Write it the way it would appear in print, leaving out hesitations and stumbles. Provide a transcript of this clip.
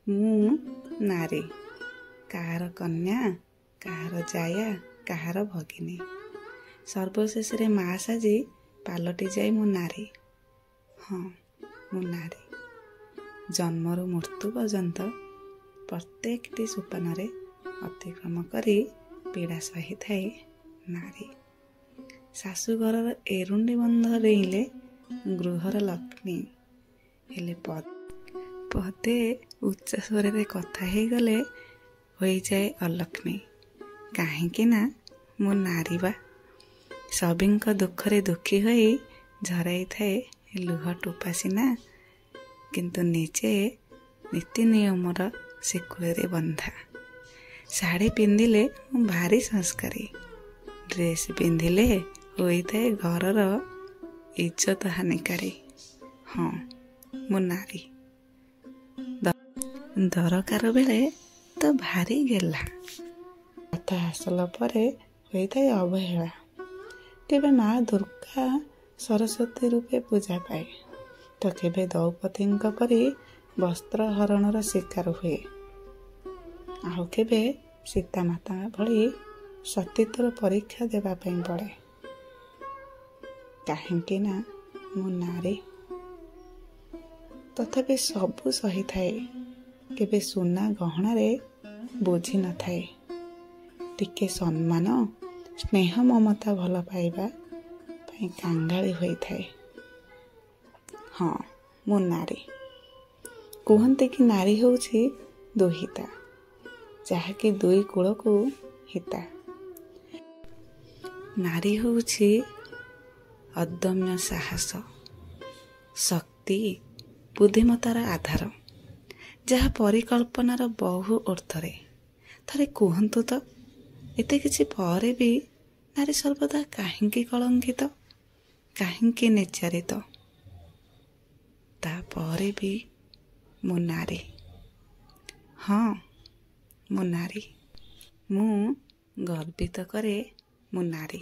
ମୁଁ ନାରୀ, କାହାର କନ୍ୟା, କାହାର ଜାୟା, କାହାର ଭଗିନୀ, ସର୍ବଶେଷରେ ମା ସାଜି ପାଲଟି ଯାଇ ମୁଁ ନାରୀ। ହଁ, ମୁଁ ନାରୀ। ଜନ୍ମରୁ ମୃତ୍ୟୁ ପର୍ଯ୍ୟନ୍ତ ପ୍ରତ୍ୟେକଟି ସୋପାନରେ ଅତିକ୍ରମ କରି ପୀଡ଼ା ସହିଥାଏ ନାରୀ। ଶାଶୁଘରର ଏରୁଣ୍ଡି ବନ୍ଧ ଡେଇଁଲେ ଗୃହର ଲକ୍ଷ୍ମୀ, ହେଲେ ପଦେ ଉଚ୍ଚ ସ୍ୱରରେ କଥା ହେଇଗଲେ ହୋଇଯାଏ ଅଲକ୍ଷ୍ମୀ। କାହିଁକି ନା ମୁଁ ନାରୀ ବା। ସଭିଙ୍କ ଦୁଃଖରେ ଦୁଃଖୀ ହୋଇ ଝରାଇଥାଏ ଲୁହ ଟୋପା ସିନା, କିନ୍ତୁ ନିଜେ ନୀତି ନିୟମର ଶିକୁଳିରେ ବନ୍ଧା। ଶାଢ଼ୀ ପିନ୍ଧିଲେ ମୁଁ ଭାରି ସଂସ୍କାରୀ, ଡ୍ରେସ୍ ପିନ୍ଧିଲେ ହୋଇଥାଏ ଘରର ଇଜ୍ଜତ ହାନିକାରୀ। ହଁ, ମୁଁ ନାରୀ। ଦରକାର ବେଳେ ତ ଭାରି ଗେହ୍ଲା, କଥା ହାସଲ ପରେ ହୋଇଥାଏ ଅବହେଳା। କେବେ ମା ଦୁର୍ଗା ସରସ୍ୱତୀ ରୂପେ ପୂଜା ପାଏ, ତ କେବେ ଦ୍ରୌପଦୀଙ୍କ ପରି ବସ୍ତ୍ର ହରଣର ଶିକାର ହୁଏ, ଆଉ କେବେ ସୀତାମାତା ଭଳି ସତୀତ୍ୱର ପରୀକ୍ଷା ଦେବା ପାଇଁ ପଡ଼େ। କାହିଁକି ନା ମୁଁ ନାରୀ। ତଥାପି ସବୁ ସହିଥାଏ, କେବେ ସୁନା ଗହଣାରେ ବୁଝି ନଥାଏ। ଟିକେ ସମ୍ମାନ, ସ୍ନେହ, ମମତା, ଭଲ ପାଇବା ପାଇଁ କାଙ୍ଗାଳି ହୋଇଥାଏ। ହଁ, ମୁଁ ନାରୀ। କୁହନ୍ତି କି ନାରୀ ହେଉଛି ଦୁହିତା, ଯାହାକି ଦୁଇ କୂଳକୁ ହିତା। ନାରୀ ହେଉଛି ଅଦମ୍ୟ ସାହସ, ଶକ୍ତି, ବୁଦ୍ଧିମତାର ଆଧାର, ଯାହା ପରିକଳ୍ପନାର ବହୁ ଅର୍ଥରେ। ଥରେ କୁହନ୍ତୁ ତ, ଏତେ କିଛି ପରେ ବି ନାରୀ ସର୍ବଦା କାହିଁକି କଳଙ୍କିତ, କାହିଁକି ନିର୍ଯାତିତ? ତାପରେ ବି ମୁଁ ନାରୀ। ହଁ, ମୁଁ ନାରୀ। ମୁଁ ଗର୍ବିତ କରେ ମୁଁ ନାରୀ।